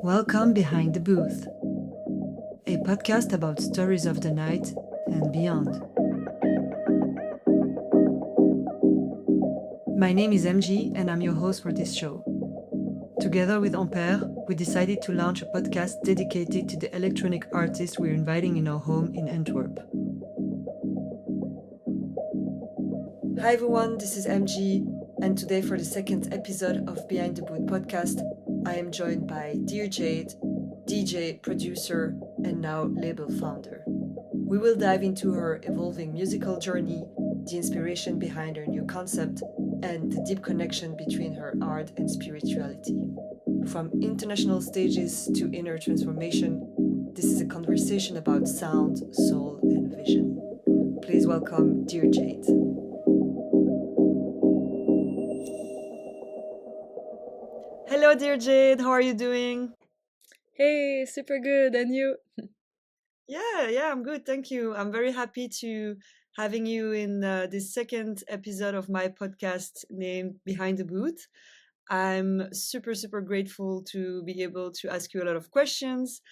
Welcome Behind the Booth, a podcast about stories of the night and beyond. My name is MG and I'm your host for this show. Together with Ampere, we decided to launch a podcast dedicated to the electronic artists we're inviting in our home in Antwerp. Hi everyone, this is MG, and today for the second episode of Behind the Booth podcast, I am joined by Deer Jade, DJ, producer, and now label founder. We will dive into her evolving musical journey, the inspiration behind her new concept, and the deep connection between her art and spirituality. From international stages to inner transformation, this is a conversation about sound, soul, and vision. Please welcome Deer Jade. Hello, Deer Jade. How are you doing? Hey, super good. And you? Yeah, I'm good. Thank you. I'm very happy to having you in this second episode of my podcast named Behind the Booth. I'm super grateful to be able to ask you a lot of questions.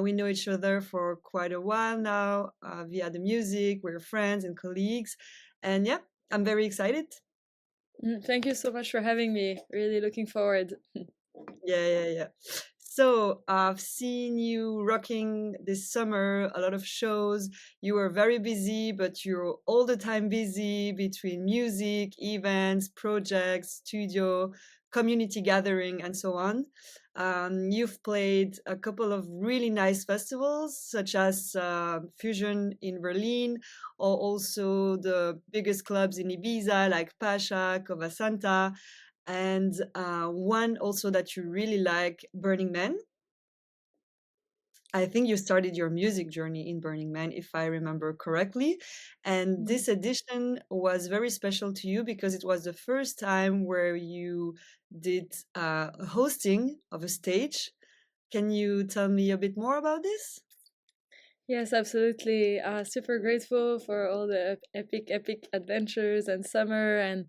We know each other for quite a while now via the music. We're friends and colleagues. And yeah, I'm very excited. Thank you so much for having me. Really looking forward. Yeah. So I've seen you rocking this summer a lot of shows. You were very busy, but you're all the time busy between music, events, projects, studio, community gathering, and so on. You've played a couple of really nice festivals, such as Fusion in Berlin, or also the biggest clubs in Ibiza like Pacha, Cova Santa, and one also that you really like, Burning Man. I think you started your music journey in Burning Man, if I remember correctly. And Mm. this edition was very special to you because it was the first time where you did hosting of a stage. Can you tell me a bit more about this? Yes, absolutely. Super grateful for all the epic adventures and summer. And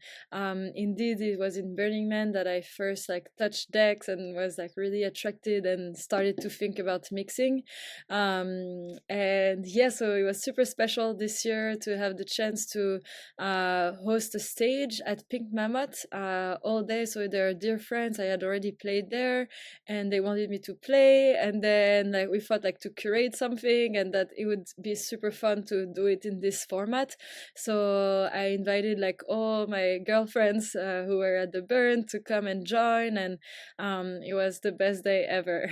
indeed, it was in Burning Man that I first like touched decks and was like really attracted and started to think about mixing. And yeah, so it was super special this year to have the chance to host a stage at Pink Mammoth all day. So they're dear friends. I had already played there, and they wanted me to play, and then like we thought like to curate something and that it would be super fun to do it in this format. So I invited like all my girlfriends who were at the burn to come and join, and it was the best day ever.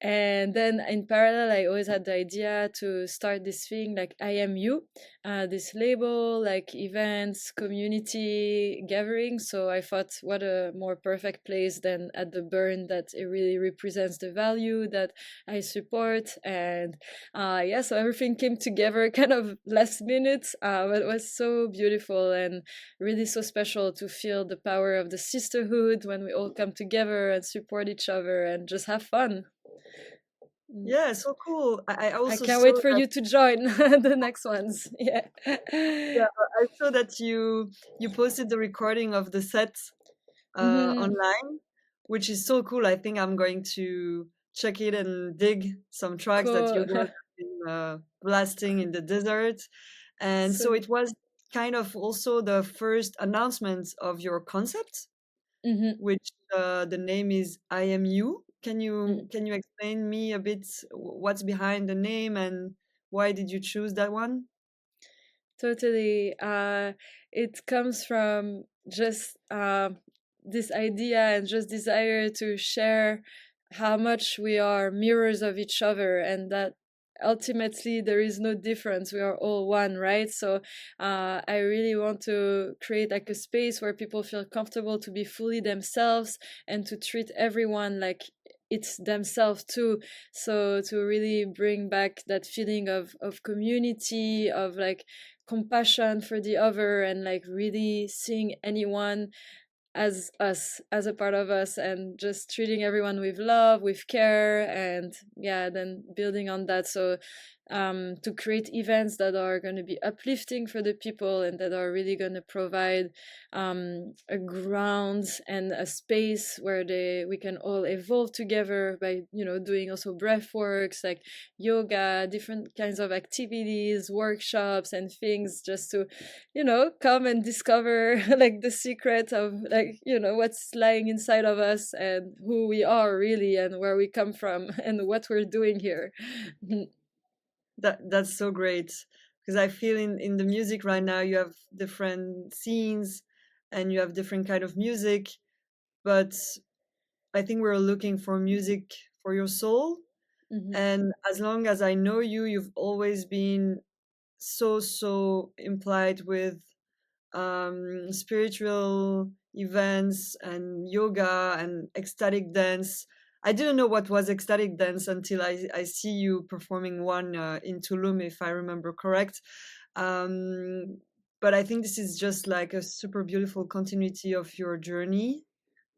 And then in parallel I always had the idea to start this thing like I Am You, this label, like events, community gathering. So I thought, what a more perfect place than at the burn, that it really represents the value that I support. And yeah, so everything came together kind of last minute, but it was so beautiful and really so special to feel the power of the sisterhood when we all come together and support each other and just have fun. Mm. Yeah, so cool. I I also can't saw wait for that. you to join the next ones. Yeah. Yeah, I saw that you posted the recording of the set Hmm. online, which is so cool. I think I'm going to check it and dig some tracks that you Cool. guys have been blasting in the desert. And so So, it was kind of also the first announcement of your concept, mhm. which the name is I Am You. Can you Mm. can you explain me a bit what's behind the name and why did you choose that one? Totally. It comes from just this idea and just desire to share how much we are mirrors of each other, and that ultimately there is no difference. We are all one, right? So I really want to create like a space where people feel comfortable to be fully themselves and to treat everyone like it's themselves too. So to really bring back that feeling of community, of like compassion for the other, and like really seeing anyone as us, as a part of us, and just treating everyone with love, with care, and yeah, then building on that. So to create events that are going to be uplifting for the people and that are really going to provide a ground and a space where we can all evolve together by, doing also breath works like yoga, different kinds of activities, workshops, and things, just to, come and discover like the secret of, like, what's lying inside of us and who we are really and where we come from and what we're doing here. That's so great, because I feel in the music right now you have different scenes and you have different kind of music, but I think we're looking for music for your soul. Hmm. And as long as I know you, you've always been so implied with spiritual events and yoga and ecstatic dance. I didn't know what was ecstatic dance until I see you performing one in Tulum, if I remember correct. Um, but I think this is just like a super beautiful continuity of your journey,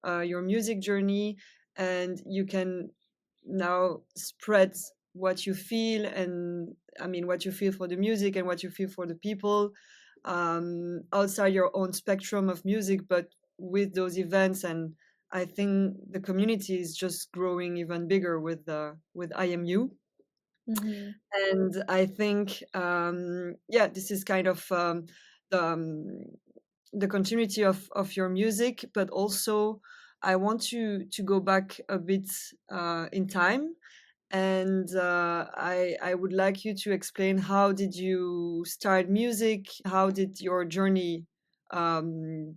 your music journey, and you can now spread what you feel, and I mean what you feel for the music and what you feel for the people, outside your own spectrum of music, but with those events. And I think the community is just growing even bigger with IMU. Hmm. And I think, yeah, this is kind of the um, the continuity of your music, but also I want to go back a bit in time, and I would like you to explain, how did you start music? How did your journey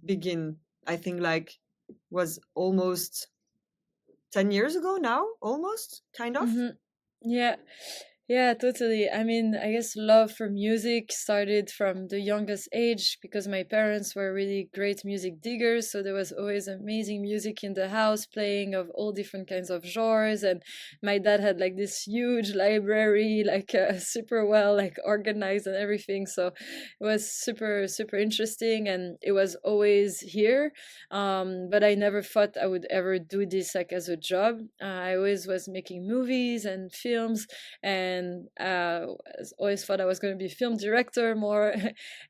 begin? I think like was almost 10 years ago now, almost, kind of. Hmm. Yeah. Yeah, totally. I mean, I guess love for music started from the youngest age because my parents were really great music diggers. So there was always amazing music in the house playing of all different kinds of genres. And my dad had like this huge library, like super well, like organized and everything. So it was super, super interesting. And it was always here. But I never thought I would ever do this like as a job. I always was making movies and films, and always thought I was going to be a film director more.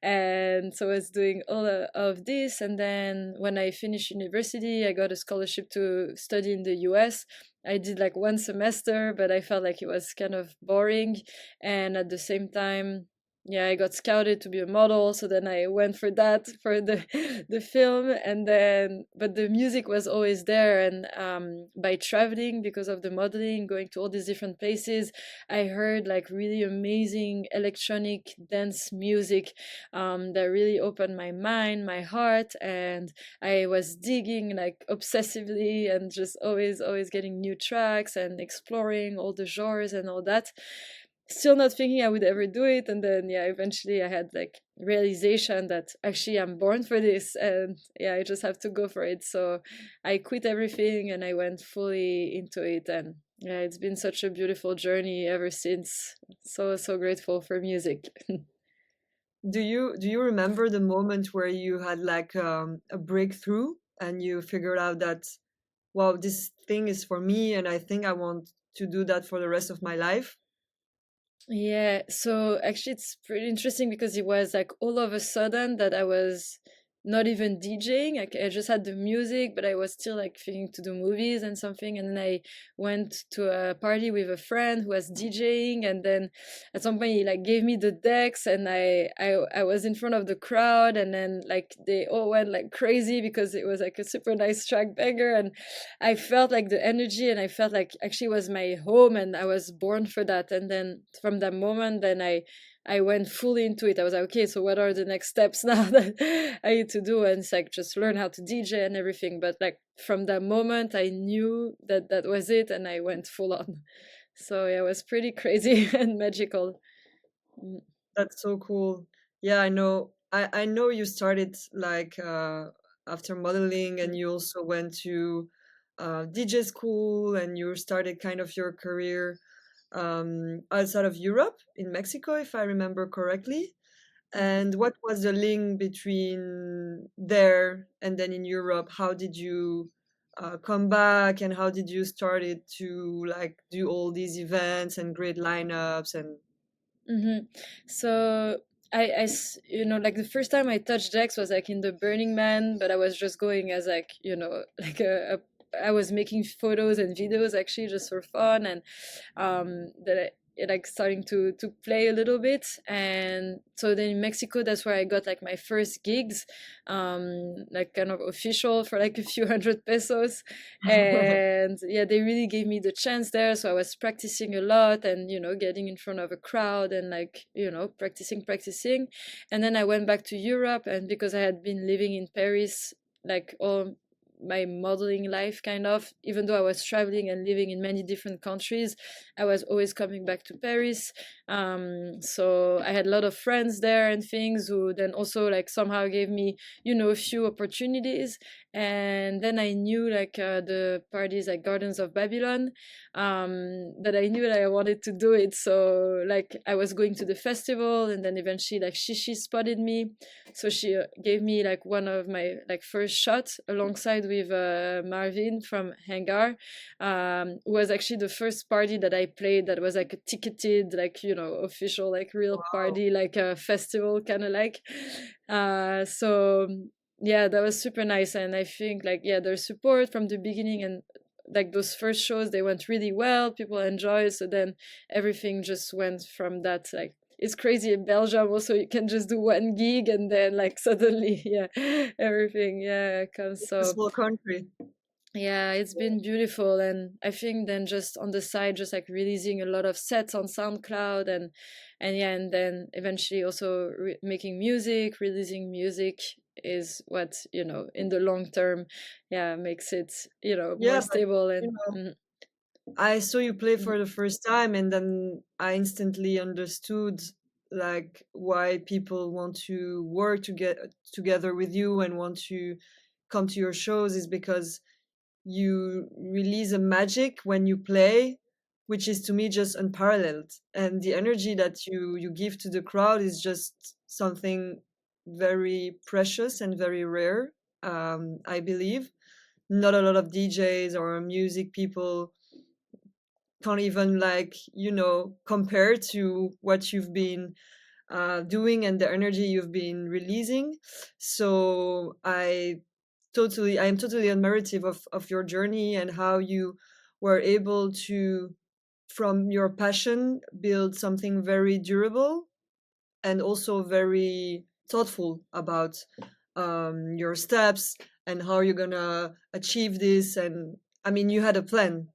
And so I was doing all of this. And then when I finished university, I got a scholarship to study in the US. I did like one semester, but I felt like it was kind of boring. And at the same time, yeah, I got scouted to be a model, so then I went for that for the the film. And then but the music was always there. And by traveling, because of the modeling, going to all these different places, I heard like really amazing electronic dance music that really opened my mind, my heart, and I was digging like obsessively and just always getting new tracks and exploring all the genres and all that. Still not thinking I would ever do it. And then, yeah, eventually I had like realization that actually I'm born for this, and yeah, I just have to go for it. So I quit everything and I went fully into it. And yeah, it's been such a beautiful journey ever since. So grateful for music. Do you remember the moment where you had like a breakthrough and you figured out that, wow, this thing is for me and I think I want to do that for the rest of my life? Yeah, so actually it's pretty interesting because it was like all of a sudden that I was not even DJing. Like I just had the music, but I was still like thinking to do movies and something. And then I went to a party with a friend who was DJing, and then at some point he like gave me the decks, and I was in front of the crowd, and then like they all went like crazy because it was like a super nice track banger. And I felt like the energy, and I felt like actually it was my home and I was born for that. And then from that moment, then I went fully into it. I was like, okay, so what are the next steps now that I need to do? And it's like just learn how to DJ and everything. But like from that moment, I knew that that was it, and I went full on. So yeah, it was pretty crazy and magical. Mm. That's so cool. Yeah, I know. I know you started like after modeling, and you also went to DJ school, and you started kind of your career outside of Europe, in Mexico, if I remember correctly. Mhm. And what was the link between there and then in Europe? How did you come back, and how did you started to like do all these events and great lineups and? So you know, like the first time I touched Dex was like in the Burning Man, but I was just going as like, you know, like I was making photos and videos actually just for fun, and that like starting to play a little bit. And so then in Mexico, that's where I got like my first gigs, like kind of official for like a few hundred pesos. And yeah, they really gave me the chance there, so I was practicing a lot, and you know, getting in front of a crowd and like, you know, practicing. And then I went back to Europe, and because I had been living in Paris like all my modeling life, kind of, even though I was traveling and living in many different countries, I was always coming back to Paris. So I had a lot of friends there and things, who then also like somehow gave me, you know, a few opportunities. And then I knew like the parties like Gardens of Babylon, that I knew that I wanted to do it. So like I was going to the festival, and then eventually like Shishi spotted me, so she gave me like one of my like first shots alongside with Marvin from Hangar, who was actually the first party that I played that was like a ticketed, like, you know, official like real Wow. party, like a festival kind of like. So yeah, that was super nice. And I think like, yeah, their support from the beginning, and like those first shows, they went really well, people enjoyed, so then everything just went from that. Like it's crazy in Belgium also, you can just do one gig and then like suddenly yeah, everything yeah comes. It's a So small country. yeah, it's been beautiful. And I think then just on the side, just like releasing a lot of sets on SoundCloud, and yeah, and then eventually also making music, releasing music is what, you know, in the long term, yeah, makes it, you know, more Yeah, but stable. you And know, I saw you play mhm. for the first time, and then I instantly understood like why people want to work to get together with you and want to come to your shows is because you release a magic when you play, which is to me just unparalleled. And the energy that you give to the crowd is just something very precious and very rare. I believe not a lot of DJs or music people can't even like compare to what you've been doing and the energy you've been releasing. So I am totally admirative of your journey and how you were able to, from your passion, build something very durable and also very thoughtful about your steps and how you're gonna achieve this. And I mean, you had a plan.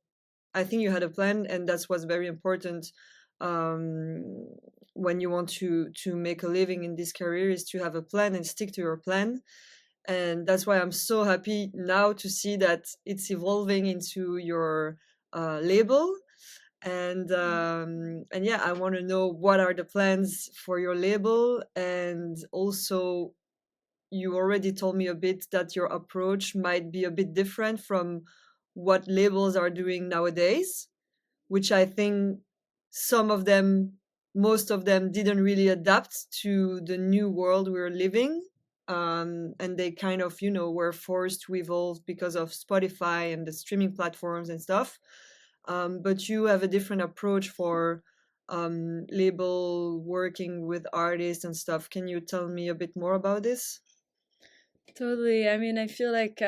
I think you had a plan, and that's what's very important um, when you want to make a living in this career, is to have a plan and stick to your plan. And that's why I'm so happy now to see that it's evolving into your label. And yeah, I want to know what are the plans for your label, and also you already told me a bit that your approach might be a bit different from what labels are doing nowadays, which I think some of them, most of them, didn't really adapt to the new world we're living. And they kind of, were forced to evolve because of Spotify and the streaming platforms and stuff. But you have a different approach for label working with artists and stuff. Can you tell me a bit more about this? Totally. I mean, I feel like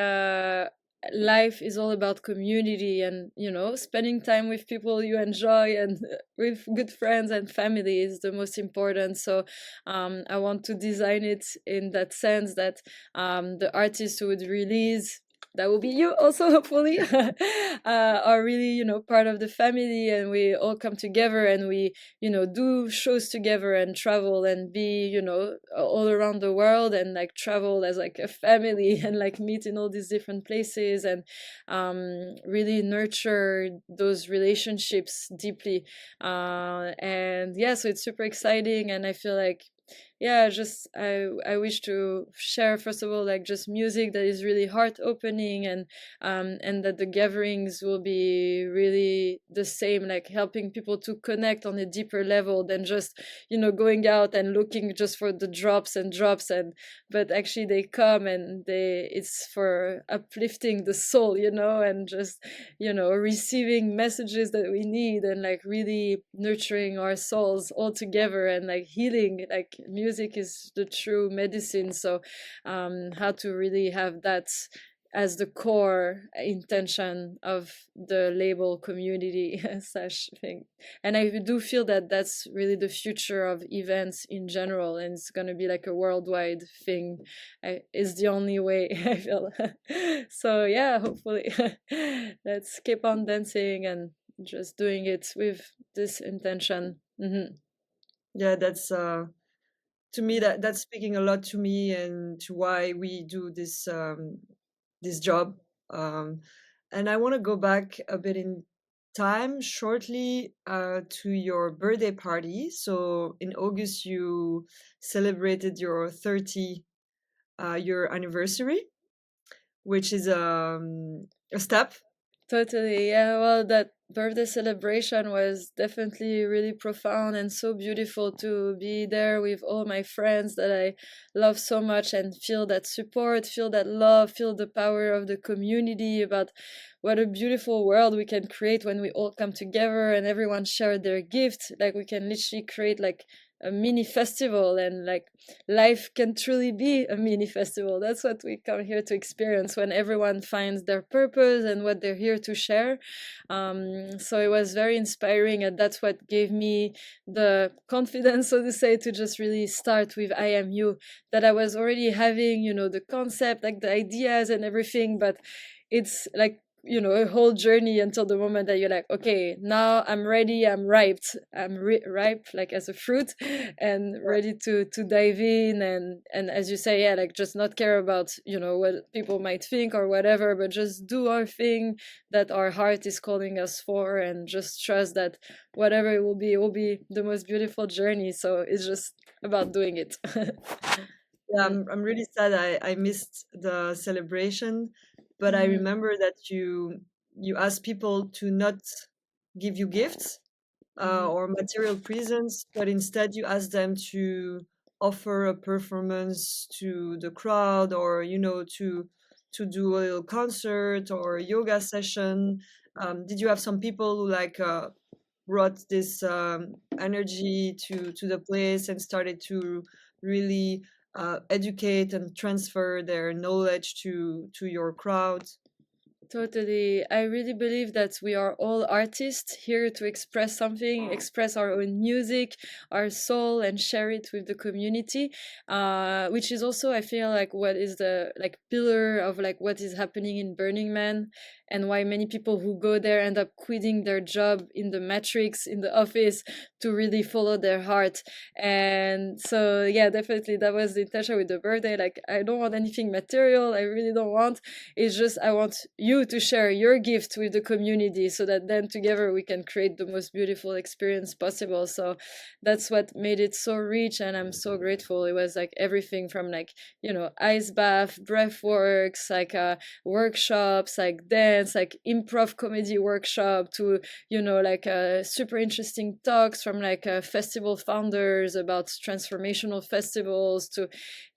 life is all about community, and, you know, spending time with people you enjoy, and with good friends and family is the most important. So I want to design it in that sense that the artists who would release, that will be you also hopefully, are really, you know, part of the family, and we all come together, and we, you know, do shows together and travel and be, you know, all around the world, and like travel as like a family and like meet in all these different places, and really nurture those relationships deeply. And yeah, so it's super exciting, and I feel like yeah, just I wish to share first of all like just music that is really heart opening, and that the gatherings will be really the same, like helping people to connect on a deeper level than just going out and looking just for the drops and drops, and but actually they come and they it's for uplifting the soul, and just receiving messages that we need, and like really nurturing our souls all together, and like healing. Like music is the true medicine. So how to really have that as the core intention of the label community slash thing. And I do feel that that's really the future of events in general, and it's going to be like a worldwide thing. Is the only way I feel. So yeah, hopefully let's keep on dancing and just doing it with this intention. Yeah, that's to me, that's speaking a lot to me and to why we do this job. Um, and I want to go back a bit in time shortly to your birthday party. So in August, you celebrated your 30 year anniversary, which is a step. Totally, yeah. Well, that birthday celebration was definitely really profound and so beautiful to be there with all my friends that I love so much, and feel that support, feel that love, feel the power of the community, about what a beautiful world we can create when we all come together and everyone share their gift. Like we can literally create like a mini festival, and like life can truly be a mini festival. That's what we come here to experience, when everyone finds their purpose and what they're here to share. So it was very inspiring, and that's what gave me the confidence, so to say, to just really start with I Am You. That I was already having, the concept, like the ideas and everything, but it's like a whole journey until the moment that you're like, okay, now I'm ready, I'm ripe, ripe like as a fruit, and ready to dive in, and as you say, yeah, like just not care about what people might think or whatever, but just do our thing that our heart is calling us for, and just trust that whatever it will be the most beautiful journey. So it's just about doing it. Yeah, Mm, I'm really sad I missed the celebration, but I mm, remember that you asked people to not give you gifts mhm. or material presents, but instead you asked them to offer a performance to the crowd, or to do a little concert or a yoga session. Did you have some people who like brought this energy to the place and started to really educate and transfer their knowledge to your crowd? Totally. I really believe that we are all artists here to express something, express our own music, our soul, and share it with the community. Which is also, I feel like, what is the like pillar of like what is happening in Burning Man, and why many people who go there end up quitting their job in the matrix in the office to really follow their heart. And so, yeah, definitely that was the intention with the birthday. Like, I don't want anything material. I really don't want. It's just I want you to share your gift with the community, so that then together we can create the most beautiful experience possible. So that's what made it so rich, and I'm so grateful. It was like everything from like, ice bath, breath works, like workshops, like dance, like improv comedy workshop, to, like super interesting talks from like festival founders about transformational festivals, to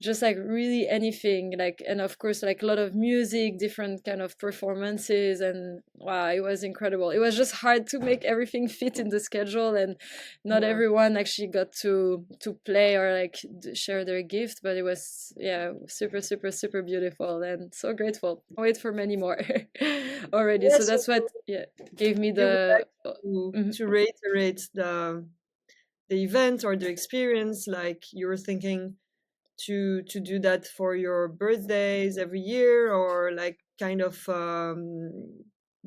just like really anything, like, and of course like a lot of music, different kind of performances, and wow, it was incredible. It was just hard to make everything fit in the schedule, and not Yeah. everyone actually got to play or like share their gift, but it was, yeah, super super super beautiful, and so grateful. Wait for many more already. Yeah, So so that's what, yeah, gave me you would the like to mhm. to reiterate the event or the experience, like you were thinking to do that for your birthdays every year, or like kind of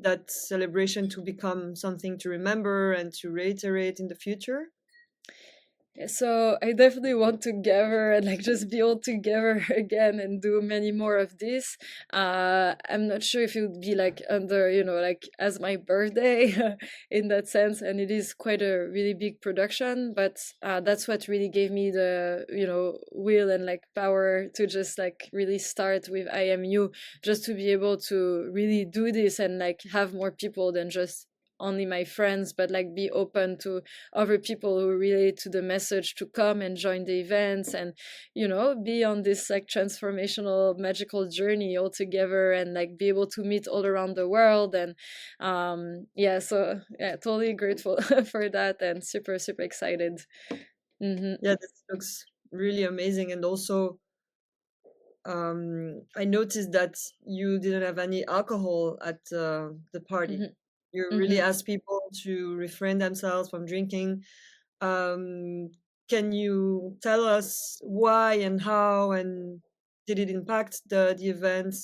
that celebration to become something to remember and to reiterate in the future? So I definitely want to gather and like just be all together again and do many more of this. I'm not sure if it would be like under, like as my birthday in that sense. And it is quite a really big production, but that's what really gave me the, will and like power to just like really start with IMU, just to be able to really do this and like have more people than just only my friends, but like be open to other people who relate to the message to come and join the events and be on this like transformational magical journey all together and like be able to meet all around the world. And yeah, so yeah, totally grateful for that and super super excited. Hmm. Yeah, this looks really amazing. And also, I noticed that you didn't have any alcohol at the party. Hmm. You really Hmm. asked people to refrain themselves from drinking. Um, can you tell us why and how, and did it impact the event?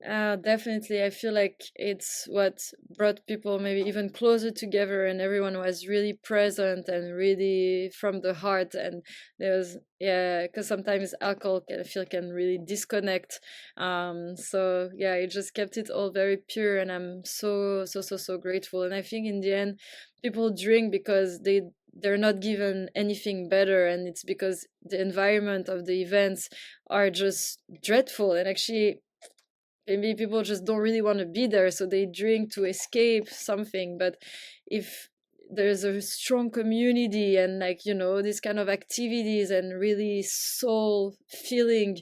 Definitely. I feel like it's what brought people maybe even closer together, and everyone was really present and really from the heart. And there was, yeah, because sometimes alcohol can I feel can really disconnect. So yeah, it just kept it all very pure, and I'm so so so so grateful. And I think in the end, people drink because they're not given anything better, and it's because the environment of the events are just dreadful. And actually maybe people just don't really want to be there, so they drink to escape something. But if there's a strong community and like these kind of activities and really soul feeling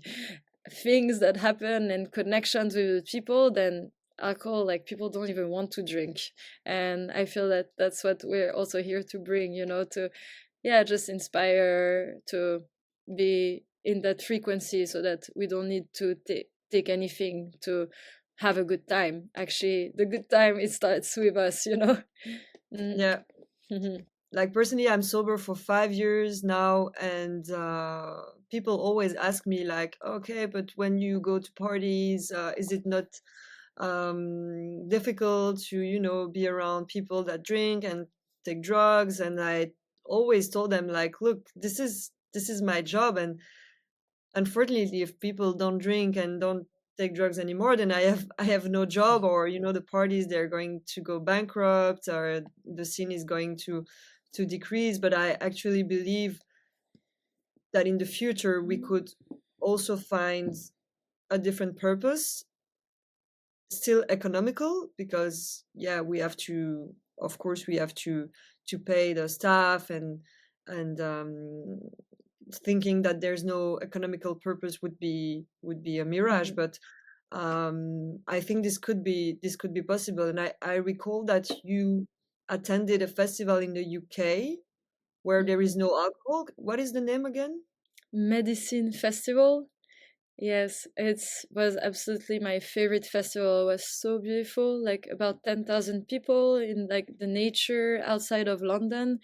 things that happen and connections with people, then alcohol, like people don't even want to drink. And I feel that that's what we're also here to bring, to yeah, just inspire to be in that frequency so that we don't need to take anything to have a good time. Actually, the good time, it starts with us. Mm. Yeah, Mhm. like personally, I'm sober for 5 years now, and people always ask me like, okay, but when you go to parties, is it not difficult to be around people that drink and take drugs? And I always told them like, look, this is my job, and unfortunately, if people don't drink and don't take drugs anymore, then I have no job, or the parties, they're going to go bankrupt, or the scene is going to decrease. But I actually believe that in the future we could also find a different purpose, still economical, because yeah, we have to, of course, we have to pay the staff, and thinking that there's no economical purpose would be a mirage. Mhm. But I think this could be possible. And I recall that you attended a festival in the UK where there Mhm. is no alcohol. What is the name again? Medicine Festival. Yes, it was absolutely my favorite festival. It was so beautiful, like about 10,000 people in like the nature outside of London.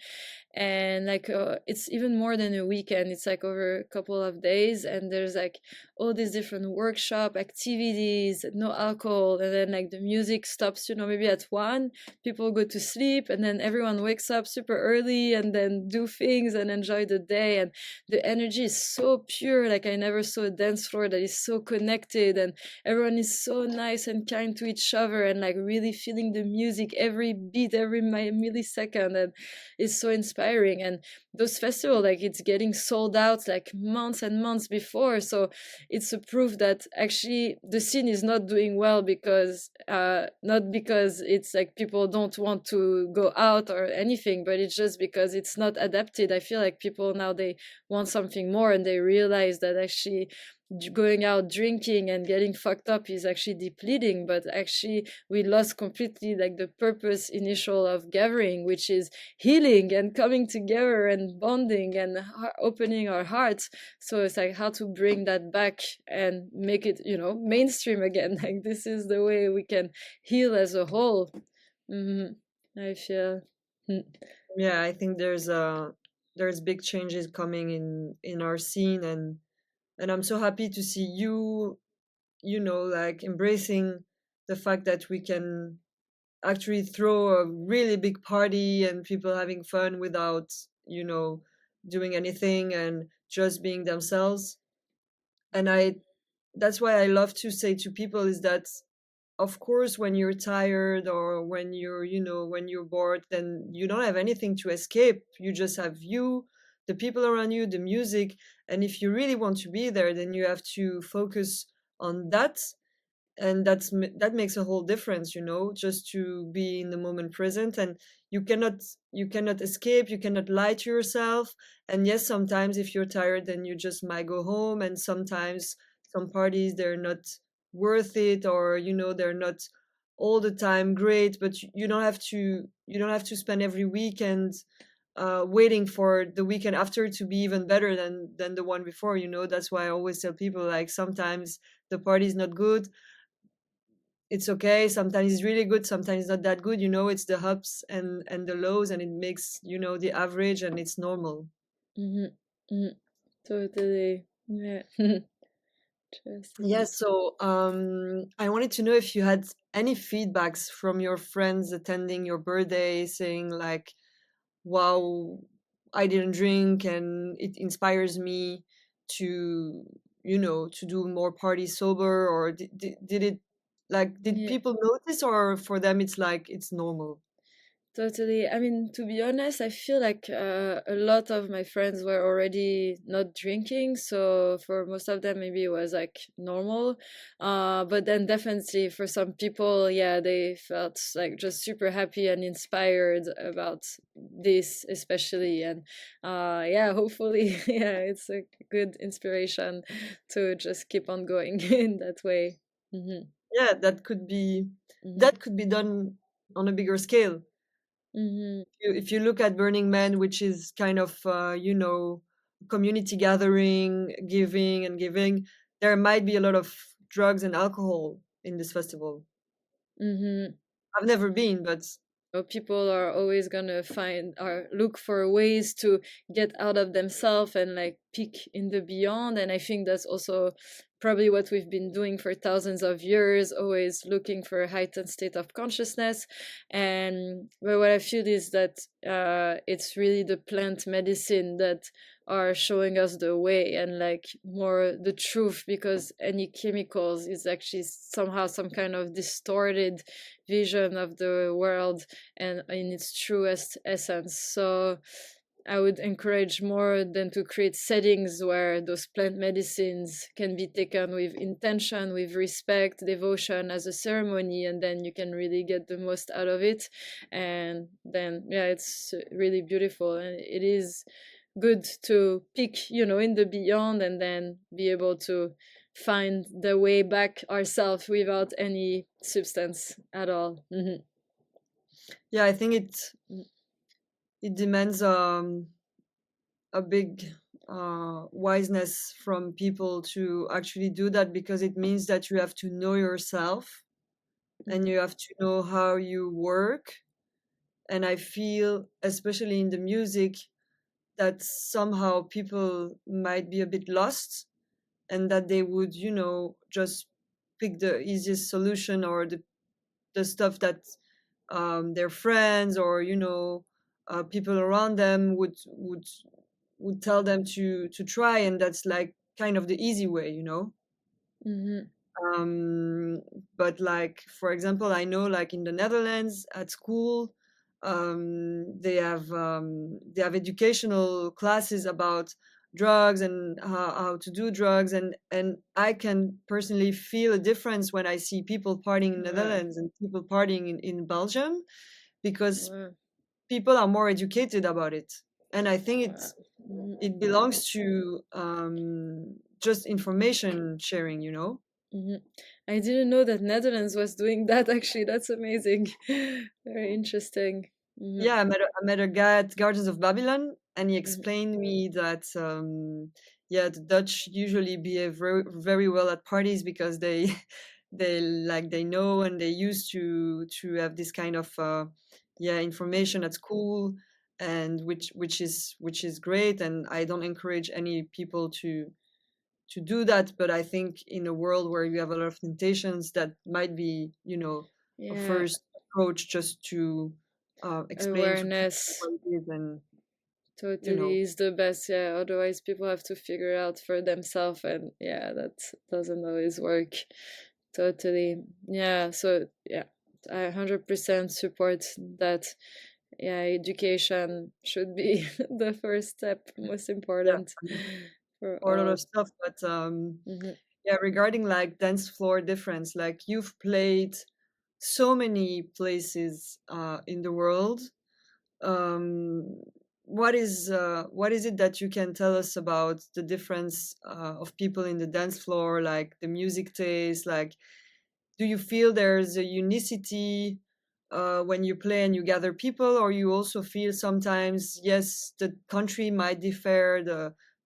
And like it's even more than a weekend, it's like over a couple of days, and there's like all these different workshop activities, no alcohol, and then like the music stops maybe at 1, people go to sleep, and then everyone wakes up super early and then do things and enjoy the day. And the energy is so pure, like I never saw a dance floor that is so connected, and everyone is so nice and kind to each other, and like really feeling the music every beat, every millisecond. And it's so inspiring. And those festivals, like it's getting sold out like months and months before. So it's a proof that actually the scene is not doing well because not because it's like people don't want to go out or anything, but it's just because it's not adapted. I feel like people now, they want something more, and they realize that actually going out drinking and getting fucked up is actually depleting. But actually we lost completely like the purpose initial of gathering, which is healing and coming together and bonding and opening our hearts. So it's like how to bring that back and make it mainstream again. Like this is the way we can heal as a whole. Hmm. I feel. Mm. Yeah, I think there's big changes coming in our scene, and I'm so happy to see you, like embracing the fact that we can actually throw a really big party and people having fun without doing anything and just being themselves. And I that's why I love to say to people is that, of course, when you're tired or when you're bored, then you don't have anything to escape. You just have you, the people around you, the music. And if you really want to be there, then you have to focus on that. And that makes a whole difference, just to be in the moment present. And you cannot escape, you cannot lie to yourself. And yes, sometimes if you're tired, then you just might go home. And sometimes some parties, they're not worth it, or they're not all the time great. But you don't have to spend every weekend waiting for the weekend after to be even better than the one before. That's why I always tell people, like, sometimes the party is not good, it's okay. Sometimes it's really good, sometimes it's not that good. It's the ups and the lows, and it makes the average, and it's normal. Mm-hmm. Mm-hmm. Totally. Yeah. Yeah. Interesting. So I wanted to know if you had any feedbacks from your friends attending your birthday, saying like, wow, I didn't drink and it inspires me to to do more party sober. Or did Yeah. people notice, or for them it's like it's normal? Totally. I mean, to be honest, I feel like a lot of my friends were already not drinking, so for most of them, maybe it was like normal. But then definitely for some people, yeah, they felt like just super happy and inspired about this, especially. And yeah, hopefully, yeah, it's a good inspiration to just keep on going in that way. Mm-hmm. Yeah, that could be done on a bigger scale. Mm-hmm. If you look at Burning Man, which is kind of community gathering, giving and giving, there might be a lot of drugs and alcohol in this festival. Mm-hmm. I've never been, but People are always gonna find or look for ways to get out of themselves and like peak in the beyond. And I think that's also probably what we've been doing for thousands of years, always looking for a heightened state of consciousness. And but what I feel is that it's really the plant medicine that are showing us the way and like more the truth, because any chemicals is actually somehow some kind of distorted vision of the world and in its truest essence. So I would encourage more than to create settings where those plant medicines can be taken with intention, with respect, devotion as a ceremony, and then you can really get the most out of it. And then, yeah, it's really beautiful. And it is good to pick, in the beyond and then be able to find the way back ourselves without any substance at all. yeah, I think it demands a big wiseness from people to actually do that, because it means that you have to know yourself and Mhm. you have to know how you work. And I feel, especially in the music, that somehow people might be a bit lost, and that they would just pick the easiest solution, or the stuff that their friends, or people around them would tell them to try, and that's like kind of the easy way, Mhm. um, but like, for example, I know, like, in the Netherlands at school, they have educational classes about drugs and how to do drugs. And I can personally feel a difference when I see people partying in the Wow. Netherlands and people partying in Belgium, because Wow. people are more educated about it. And I think Wow. Mhm. it belongs to just information sharing, Mhm. I didn't know that Netherlands was doing that actually. That's amazing. Very interesting. Mhm. Yeah, I met a guy at Gardens of Babylon, and he Mhm. explained me that yeah, the Dutch usually behave very, very well at parties, because they they know, and they used to have this kind of yeah, information at school, and which is great. And I don't encourage any people to do that, but I think in a world where you have a lot of temptations, that might be a Yeah, first approach, just to explain to people awareness. what it is. And you know. Totally is the best, yeah. Otherwise, people have to figure out for themselves, and yeah, that doesn't always work. Totally, yeah. So yeah, I 100% support that. Yeah, education should be the first step, most Yeah, important for for a lot of all. stuff. But Hmm. yeah, regarding like dance floor difference, like you've played so many places in the world. Um, what is it that you can tell us about the difference of people in the dance floor, like the music taste? Like, do you feel there's a unicity when you play and you gather people, or you also feel sometimes, yes, the country might differ,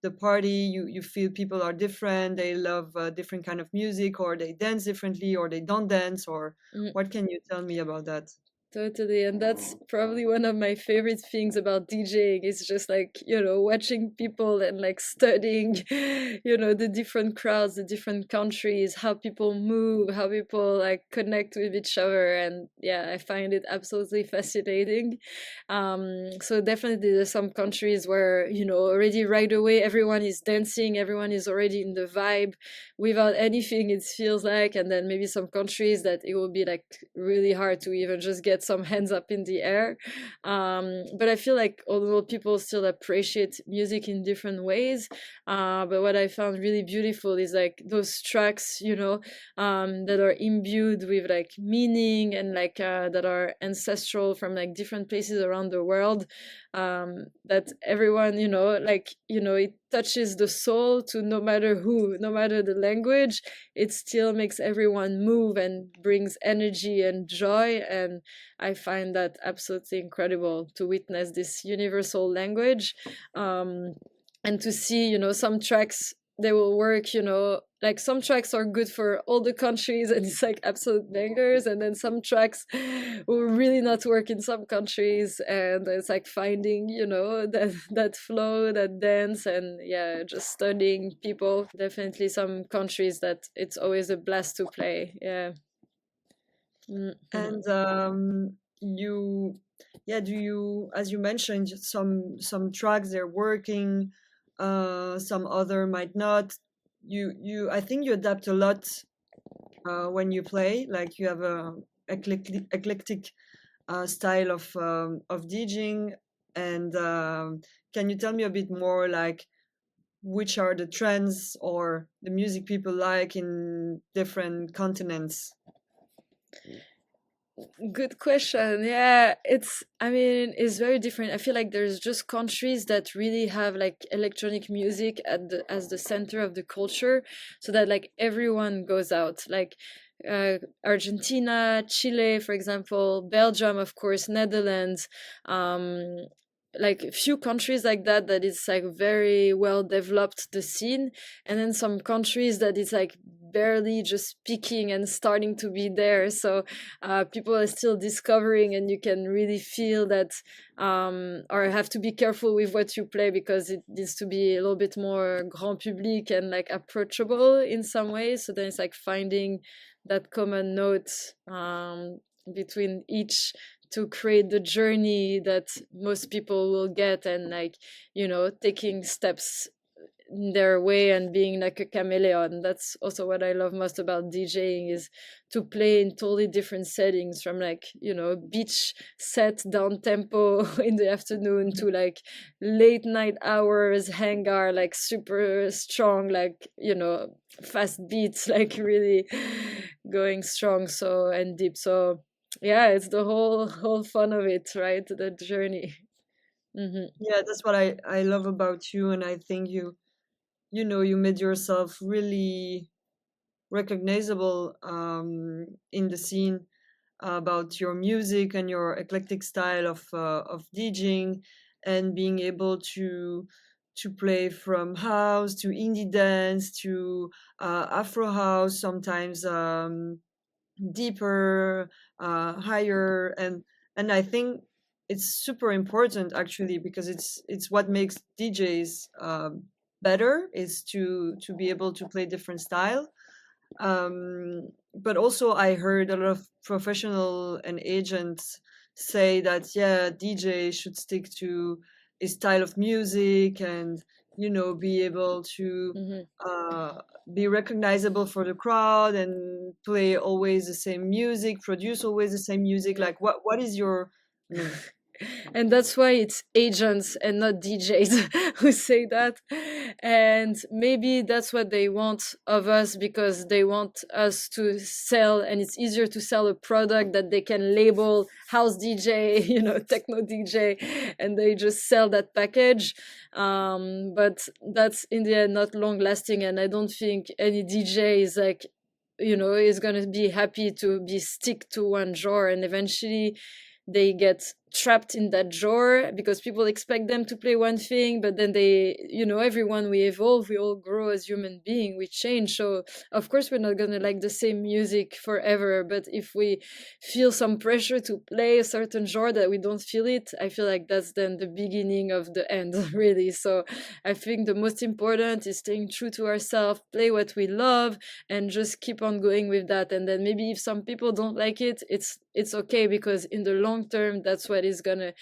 the party, you feel people are different, they love different kind of music, or they dance differently, or they don't dance, or what can you tell me about that? Totally, and that's probably one of my favorite things about DJing is just like, watching people and like studying, the different crowds, the different countries, how people move, how people like connect with each other. And yeah, I find it absolutely fascinating. So definitely there's some countries where, already right away everyone is dancing, everyone is already in the vibe without anything, it feels like. And then maybe some countries that it will be like really hard to even just get some hands up in the air. But I feel like although people still appreciate music in different ways, but what I found really beautiful is like those tracks, that are imbued with like meaning and like that are ancestral from like different places around the world. That everyone, it touches the soul to no matter who, no matter the language, it still makes everyone move and brings energy and joy. And I find that absolutely incredible to witness this universal language. Um, and to see, some tracks they will work, like some tracks are good for all the countries and it's like absolute bangers, and then some tracks will really not work in some countries, and it's like finding, that flow, that dance. And yeah, just studying people. Definitely some countries that it's always a blast to play, yeah. Mhm. And you, yeah, do you, as you mentioned, some tracks they're working, some other might not. I think you adapt a lot when you play. Like you have a eclectic style of DJing. And can you tell me a bit more, like which are the trends or the music people like in different continents? Good question. Yeah, I mean, it's very different. I feel like there's just countries that really have like electronic music as the center of the culture, so that like everyone goes out. Like Argentina, Chile, for example, Belgium, of course, Netherlands, um, like a few countries like that, that is like very well developed the scene. And then some countries that is like barely just peaking and starting to be there. So people are still discovering, and you can really feel that, or have to be careful with what you play because it needs to be a little bit more grand public and like approachable in some ways. So then it's like finding that common note between each to create the journey that most people will get, and like, taking steps their way and being like a chameleon. That's also what I love most about DJing, is to play in totally different settings, from like, beach set down tempo in the afternoon to like late night hours hangar, like super strong, like, fast beats, like really going strong, so, and deep. So yeah, it's the whole fun of it, right? The journey. Hmm. Yeah, that's what I love about you, and I think you made yourself really recognizable in the scene about your music and your eclectic style of DJing, and being able to play from house to indie dance to Afro house, sometimes deeper, higher, and I think it's super important actually, because it's what makes DJs better, is to be able to play different style. But also I heard a lot of professional and agents say that, yeah, DJ should stick his style of music, and be able to Hmm. uh, be recognizable for the crowd and play always the same music, produce always the same music. Yeah. Like, what is your, I mean, And that's why it's agents and not DJs who say that. And maybe that's what they want of us, because they want us to sell, and it's easier to sell a product that they can label house DJ, techno DJ, and they just sell that package. But that's in the end not long lasting, and I don't think any DJ is like, is going to be happy to be stick to one genre, and eventually they get trapped in that drawer because people expect them to play one thing, but then everyone, we evolve, we all grow as human beings, we change. So of course we're not going to like the same music forever, but if we feel some pressure to play a certain genre that we don't feel it, I feel like that's then the beginning of the end really. So I think the most important is staying true to ourselves, play what we love, and just keep on going with that. And then maybe if some people don't like it, it's okay, because in the long term that's what is gonna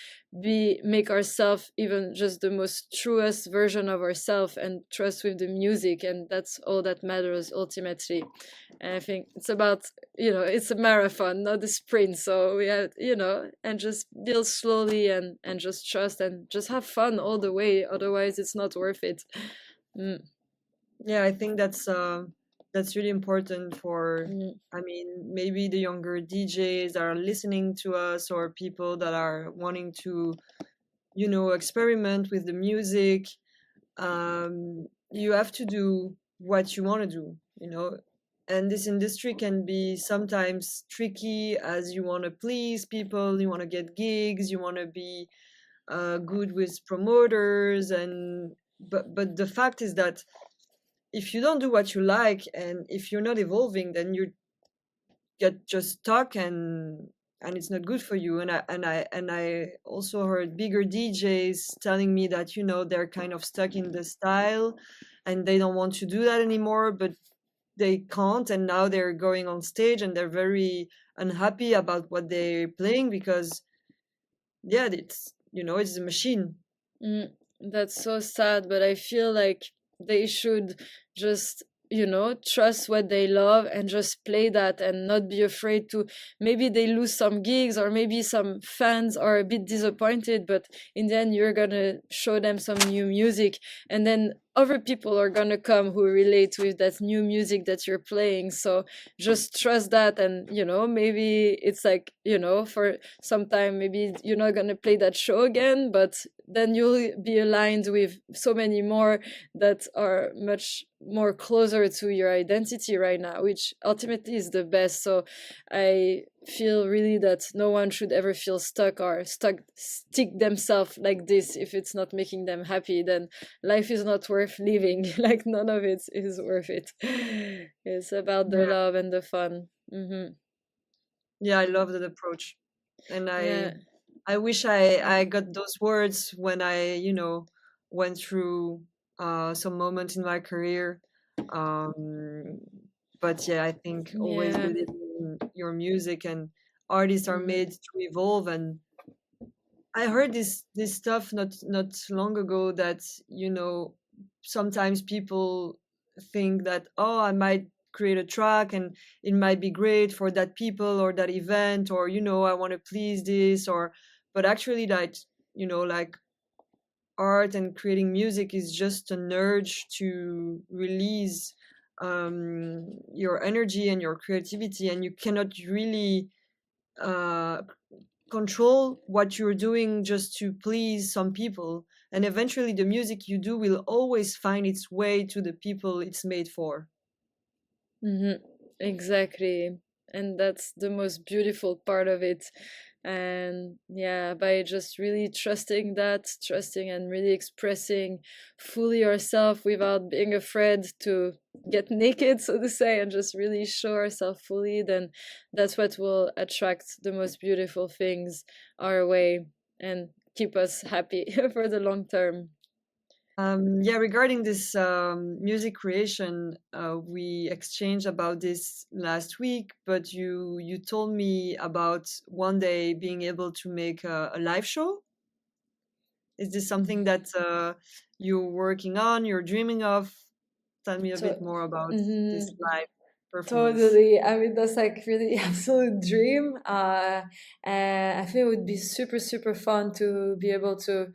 be make ourselves even just the most truest version of ourselves, and trust with the music, and that's all that matters ultimately. And I think it's about, it's a marathon, not a sprint. So we have, and just build slowly, and just trust, and just have fun all the way, otherwise it's not worth it. Mm, yeah, I think that's really important for, mm, I mean, maybe the younger DJs that are listening to us, or people that are wanting to, experiment with the music. You have to do what you want to do, and this industry can be sometimes tricky, as you want to please people, you want to get gigs, you want to be good with promoters, and but the fact is that if you don't do what you like, and if you're not evolving, then you get just stuck, and it's not good for you. And I also heard bigger DJs telling me that they're kind of stuck in the style, and they don't want to do that anymore, but they can't, and now they're going on stage and they're very unhappy about what they're playing, because yeah, it's a machine. mm. That's so sad, but I feel like they should just, trust what they love and just play that, and not be afraid to. Maybe they lose some gigs, or maybe some fans are a bit disappointed, but in the end, you're gonna show them some new music, and then other people are gonna come who relate with that new music that you're playing. So just trust that, and maybe it's like, for some time, maybe you're not gonna play that show again, but then you'll be aligned with so many more that are much more closer to your identity right now, which ultimately is the best. So I feel really that no one should ever feel stuck, or stick themselves like this. If it's not making them happy, then life is not worth living. Like, none of it is worth it. It's about the Yeah, love and the fun. Hmm. yeah, I love that approach, and I Yeah. I wish I got those words when I, went through some moments in my career. Um, but yeah, I think always Yeah. believe in your music, and artists are Hmm. made to evolve. And I heard this stuff not long ago, that sometimes people think that, oh, I might create a track and it might be great for that people or that event, or I want to please this, or but actually, that like, art and creating music is just an urge to release your energy and your creativity, and you cannot really uh, control what you're doing just to please some people. And eventually, the music you do will always find its way to the people it's made for. Hmm. Exactly. And that's the most beautiful part of it. And yeah, by just really trusting and really expressing fully yourself without being afraid to get naked, so to say, and just really show ourselves fully, then that's what will attract the most beautiful things our way, and keep us happy for the long term. Yeah, regarding this music creation, we exchanged about this last week, but you told me about one day being able to make a live show. Is this something that you're working on, you're dreaming of? Tell me a bit So, more about this mhm. live performance. Totally. I mean, that's like really absolute dream. And I think it would be super, super fun to be able to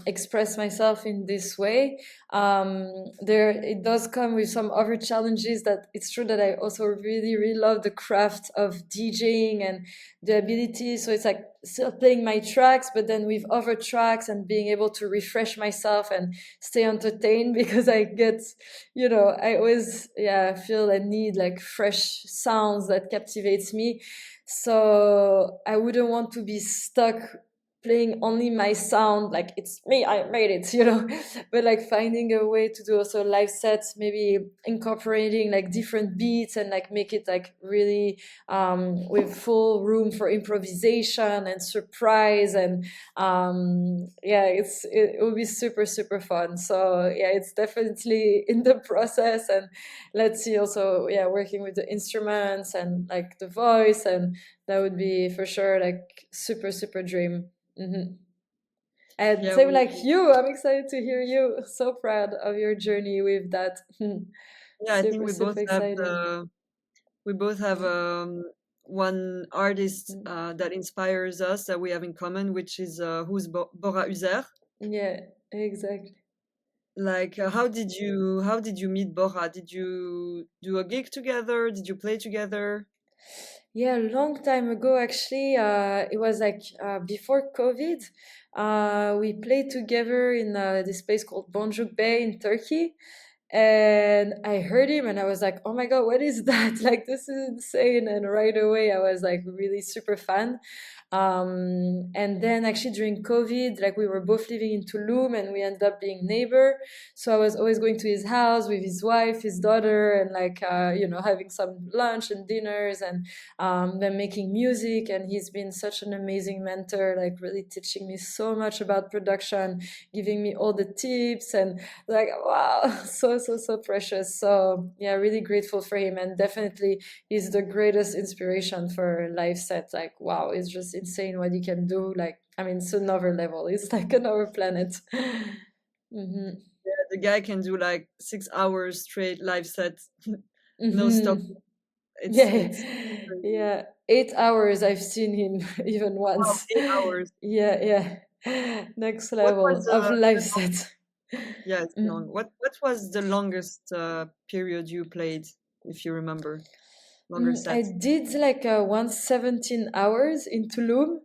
express myself in this way. There, it does come with some other challenges. That it's true that I also really, really love the craft of DJing and the ability. So it's like still playing my tracks, but then with other tracks and being able to refresh myself and stay entertained because I get, I always, yeah, feel I need like fresh sounds that captivates me. So I wouldn't want to be stuck playing only my sound, like it's me, I made it, but like finding a way to do also live sets, maybe incorporating like different beats and like make it like really with full room for improvisation and surprise. And yeah, it will be super, super fun. So yeah, it's definitely in the process. And let's see also, yeah, working with the instruments and like the voice, and that would be for sure like super, super dream. Hmm. And Yeah, same like you, I'm excited to hear you. So proud of your journey with that. yeah, I think Super, super exciting. we both have one artist Mm. that inspires us that we have in common, which is who's Bora Uzer. Yeah, exactly. Like, how did you meet Bora? Did you do a gig together? Did you play together? Yeah, a long time ago, actually. It was like before COVID. We played together in this place called Boncuk Bay in Turkey. And I heard him and I was like, oh my God, what is that? Like, this is insane. And right away, I was like really super fan. And then actually during COVID, like we were both living in Tulum and we ended up being neighbor. So I was always going to his house with his wife, his daughter, and like, having some lunch and dinners and then making music. And he's been such an amazing mentor, like really teaching me so much about production, giving me all the tips and like, wow, so, so, so precious. So yeah, really grateful for him. And definitely he's the greatest inspiration for live set. Like, wow, it's just insane what he can do. Like, I mean, it's another level. It's like another planet. Hmm. Yeah, the guy can do like 6 hours straight live set, no stop. Hmm. It's Yeah, crazy. yeah. 8 hours. I've seen him even Wow, once. 8 hours. Yeah, yeah. Next What was level of live the set. yeah, it's long. Mm. What was the longest period you played, if you remember? Longer I set. did like 117 hours in Tulum.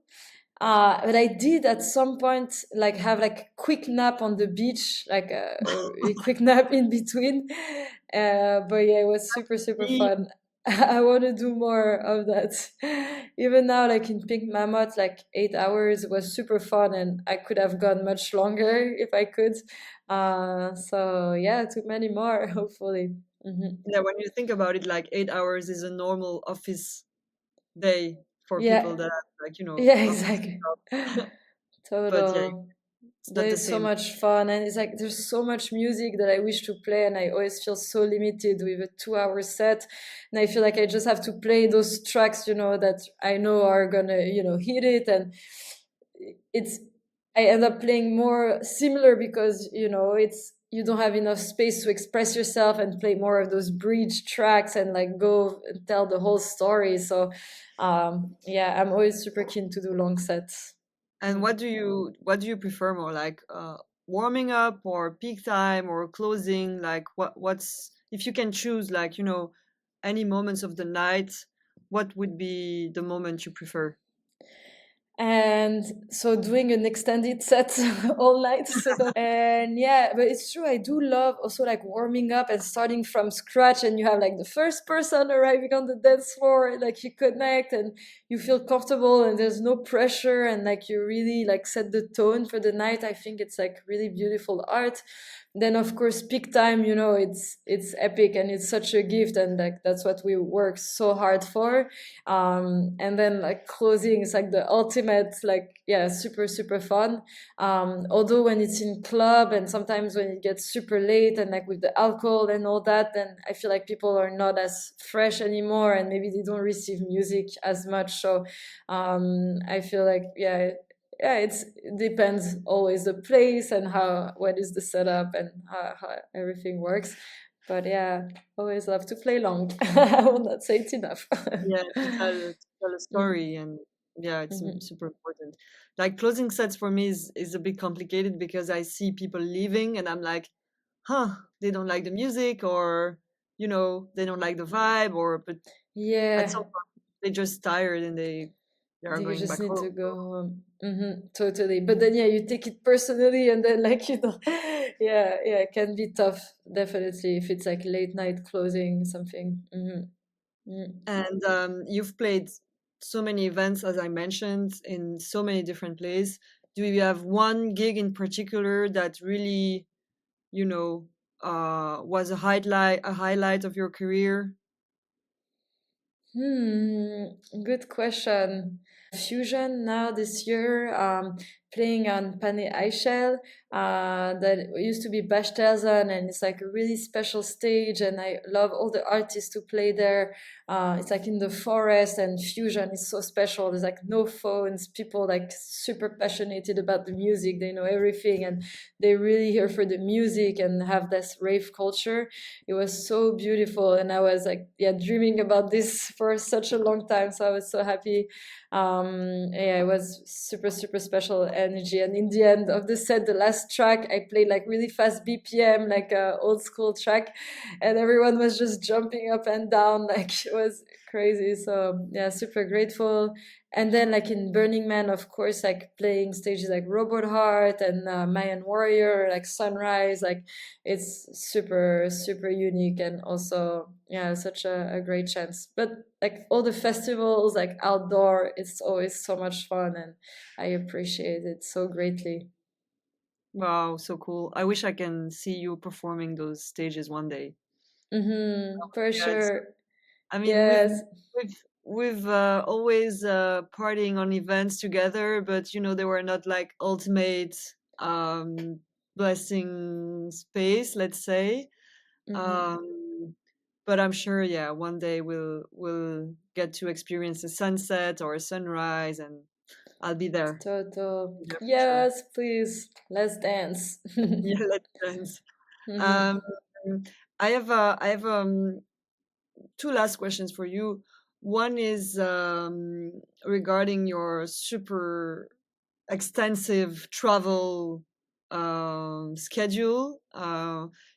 But I did at some point like have like a quick nap on the beach, like a quick nap in between. But yeah, it was super, super Me, fun. I want to do more of that. Even now, like in Pink Mammoth, like 8 hours was super fun, and I could have gone much longer if I could. So yeah, too many more, hopefully. Hmm. yeah, when you think about it, like 8 hours is a normal office day for people Yeah, that have, like, yeah, office exactly. job. But yeah, Total. it's But not the it's so same. much fun, and it's like there's so much music that I wish to play, and I always feel so limited with a 2 hour set. And I feel like I just have to play those tracks, that I know are gonna, hit it. And it's, I end up playing more similar because, it's, you don't have enough space to express yourself and play more of those bridge tracks and like go and tell the whole story. So, yeah, I'm always super keen to do long sets. And what do you prefer more, like warming up or peak time or closing? Like what's if you can choose, like, any moments of the night, what would be the moment you prefer? And so doing an extended set all night. And yeah, but it's true, I do love also like warming up and starting from scratch, and you have like the first person arriving on the dance floor, and like you connect and you feel comfortable and there's no pressure, and like you really like set the tone for the night. I think it's like really beautiful art. Then of course peak time, it's epic and it's such a gift, and like that's what we work so hard for. And then like closing is like the ultimate, like, yeah, super, super fun. Although when it's in club and sometimes when it gets super late and like with the alcohol and all that, then I feel like people are not as fresh anymore and maybe they don't receive music as much. So I feel like, yeah, yeah, it depends always the place and how what is the setup and how everything works. But yeah, always love to play long. I will not say it enough. Yeah, to tell a Mhm, story, and yeah, it's mhm. super important. Like closing sets for me is a bit complicated because I see people leaving and I'm like, huh, they don't like the music, or they don't like the vibe, or but at some Yeah, point they're just tired and they are you going just back need home. to go home. Totally. But then, yeah, you take it personally, and then, like, yeah, it can be tough, definitely, if it's like late night closing something. And you've played so many events, as I mentioned, in so many different places. Do you have one gig in particular that really, you know, was a highlight of your career? Good question. Fusion now this year, playing on Pane Eichel, that used to be Bashtelzen, and it's like a really special stage, and I love all the artists who play there. It's like in the forest, and Fusion is so special. There's like no phones, people like super passionate about the music, they know everything, and they really here for the music and have this rave culture. It was so beautiful, and I was like, yeah, dreaming about this for such a long time, so I was so happy. Yeah, it was super super special energy, and in the end of the set, the last track, I played like really fast BPM, like a old school track, and everyone was just jumping up and down like it was crazy. So yeah, super grateful. And then like in Burning Man, of course, like playing stages like Robot Heart and Mayan Warrior, like Sunrise, like it's super super unique, and also yeah, such a great chance. But like all the festivals, like outdoor, it's always so much fun, and I appreciate it so greatly. Wow, so cool. I wish I can see you performing those stages one day. For Yeah, sure. I mean, we've Yes. we've we've always partying on events together, but they were not like ultimate um, blessing space, let's say. hmm Um, but I'm sure, yeah, one day we'll get to experience a sunset or a sunrise, and I'll be there. Total. Be there for sure. Yes, please. Let's dance. Yeah, let's dance. Um, hmm I have two last questions for you. One is regarding your super extensive travel schedule.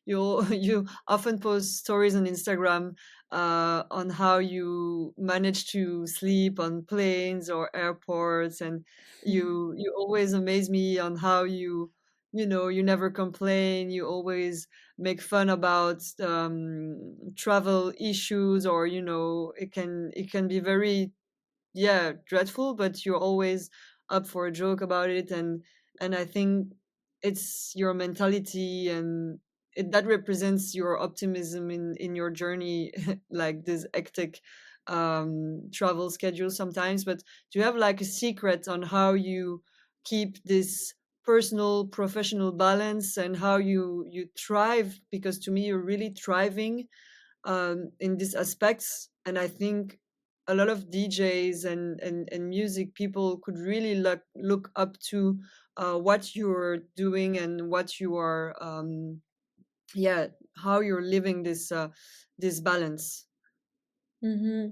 You you often post stories on Instagram on how you manage to sleep on planes or airports, and you always amaze me on how you never complain. You always make fun about travel issues, or it can be very, yeah, dreadful, but you're always up for a joke about it, and I think it's your mentality, and that represents your optimism in your journey, like this hectic travel schedule sometimes. But do you have like a secret on how you keep this personal professional balance, and how you thrive? Because to me, you're really thriving in these aspects. And I think a lot of DJs and music people could really look up to what you're doing, and what you are, yeah, how you're living this balance. hmm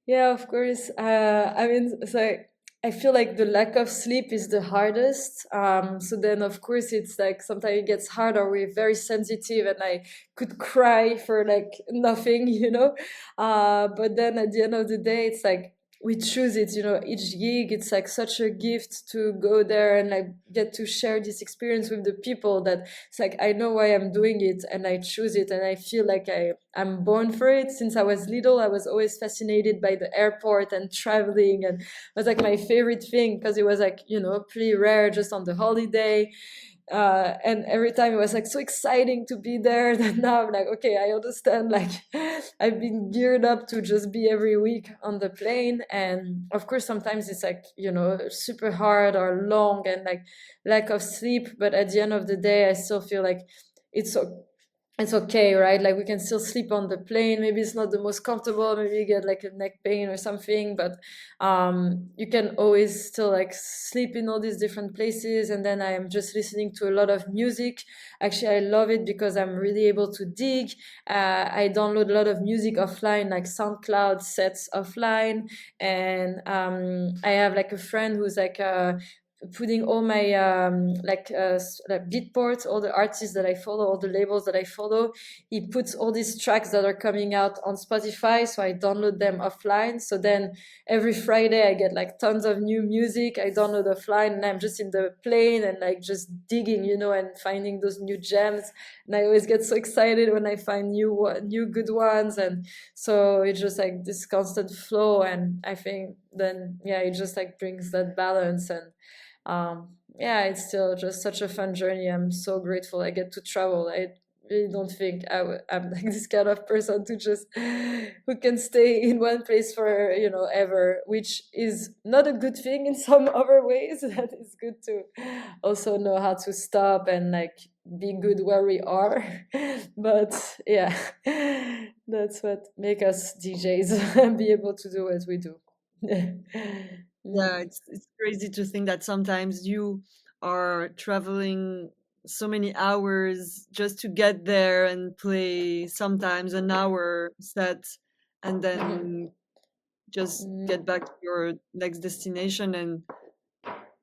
Yeah, of course. I mean, so I feel like the lack of sleep is the hardest. So then, of course, it's like sometimes it gets harder. We're very sensitive, and I could cry for like nothing, you know. But then at the end of the day, it's like we choose it, you know. Each gig, it's like such a gift to go there and like get to share this experience with the people that it's like I know why I'm doing it, and I choose it, and I feel like I'm born for it. Since I was little, I was always fascinated by the airport and traveling, and it was like my favorite thing because it was like, you know, pretty rare just on the holiday. And every time it was like so exciting to be there that now I'm like, okay, I understand. Like, I've been geared up to just be every week on the plane. And of course, sometimes it's like, you know, super hard or long and like lack of sleep. But at the end of the day, I still feel like it's it's okay, right? Like we can still sleep on the plane. Maybe it's not the most comfortable. Maybe you get like a neck pain or something, but you can always still like sleep in all these different places. And then I am just listening to a lot of music. Actually, I love it because I'm really able to dig. I download a lot of music offline, like SoundCloud sets offline, and I have like a friend who's like putting all my like Beatport, all the artists that I follow, all the labels that I follow. He puts all these tracks that are coming out on Spotify, so I download them offline. So then every Friday I get like tons of new music. I download offline, and I'm just in the plane and like just digging, and finding those new gems. And I always get so excited when I find new good ones, and so it's just like this constant flow. And I think then yeah, it just like brings that balance. And yeah, it's still just such a fun journey. I'm so grateful I get to travel. I really don't think I'm like this kind of person to just who can stay in one place for ever, which is not a good thing in some other ways. That is good to also know how to stop and like be good where we are. But yeah, that's what make us DJs be able to do what we do. Yeah, Mm. it's crazy to think that sometimes you are traveling so many hours just to get there and play sometimes an hour set and Mhm. then just get Mm, back to your next destination. And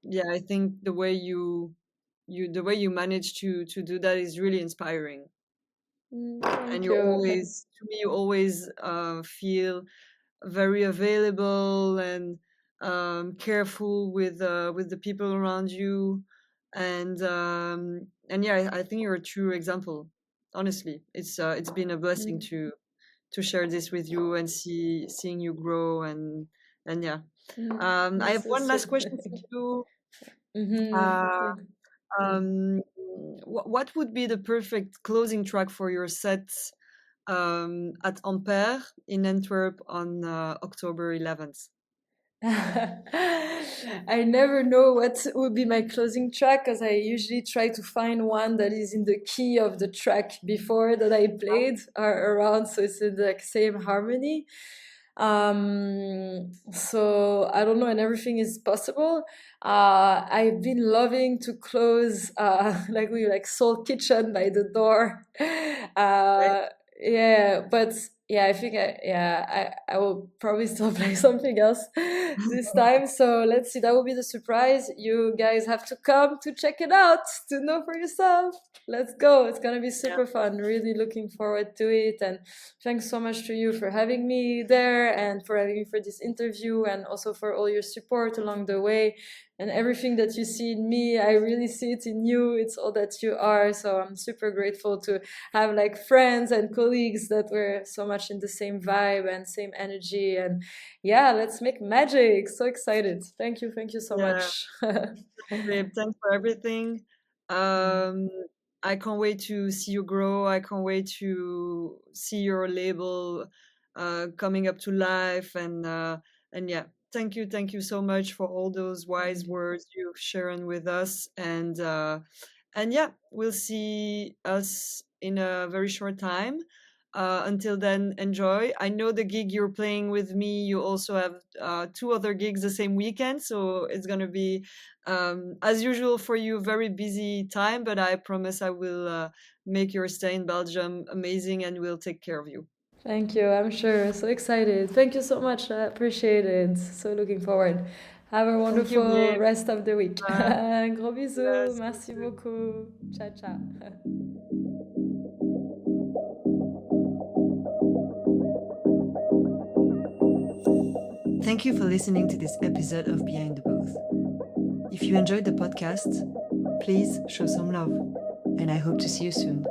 yeah, I think the way you manage to do that is really inspiring. And thank you're you. always, to me, you always feel very available and careful with the people around you, and yeah, I think you're a true example. Honestly, it's been a blessing Mm, to share this with you and seeing you grow, and yeah. I have That's so one last sweet. question for you. Mm-hmm. Uh, what would be the perfect closing track for your set at Ampere in Antwerp on October 11th? I never know what would be my closing track because I usually try to find one that is in the key of the track before that I played or around, so it's in the same harmony. So I don't know, and everything is possible. I've been loving to close like we like Soul Kitchen by the door. Okay. Uh, yeah, but yeah, I think I will probably still play something else this time. So let's see. That will be the surprise. You guys have to come to check it out to know for yourself. Let's go. It's gonna be Yeah. super fun. Really looking forward to it. And thanks so much to you for having me there and for having me for this interview and also for all your support along the way and everything that you see in me. I really see it in you. It's all that you are. So I'm super grateful to have like friends and colleagues that were so much in the same vibe and same energy. And yeah, let's make magic. So excited. Thank you so Yeah. much. Babe, thanks for everything. Um, I can't wait to see you grow. I can't wait to see your label coming up to life. And yeah, thank you so much for all those wise words you've shared with us. And yeah, we'll see us in a very short time. Until then, enjoy. I know the gig you're playing with me. You also have two other gigs the same weekend, so it's gonna be, as usual for you, very busy time. But I promise I will make your stay in Belgium amazing, and we'll take care of you. Thank you. I'm sure. So excited. Thank you so much. I appreciate it. So looking forward. Have a Thank you, wonderful babe. rest of the week. Bye. Gros bisous. Yes, Merci beaucoup. Ciao, ciao. thank you for listening to this episode of Behind the Booth. If you enjoyed the podcast, please show some love, and I hope to see you soon.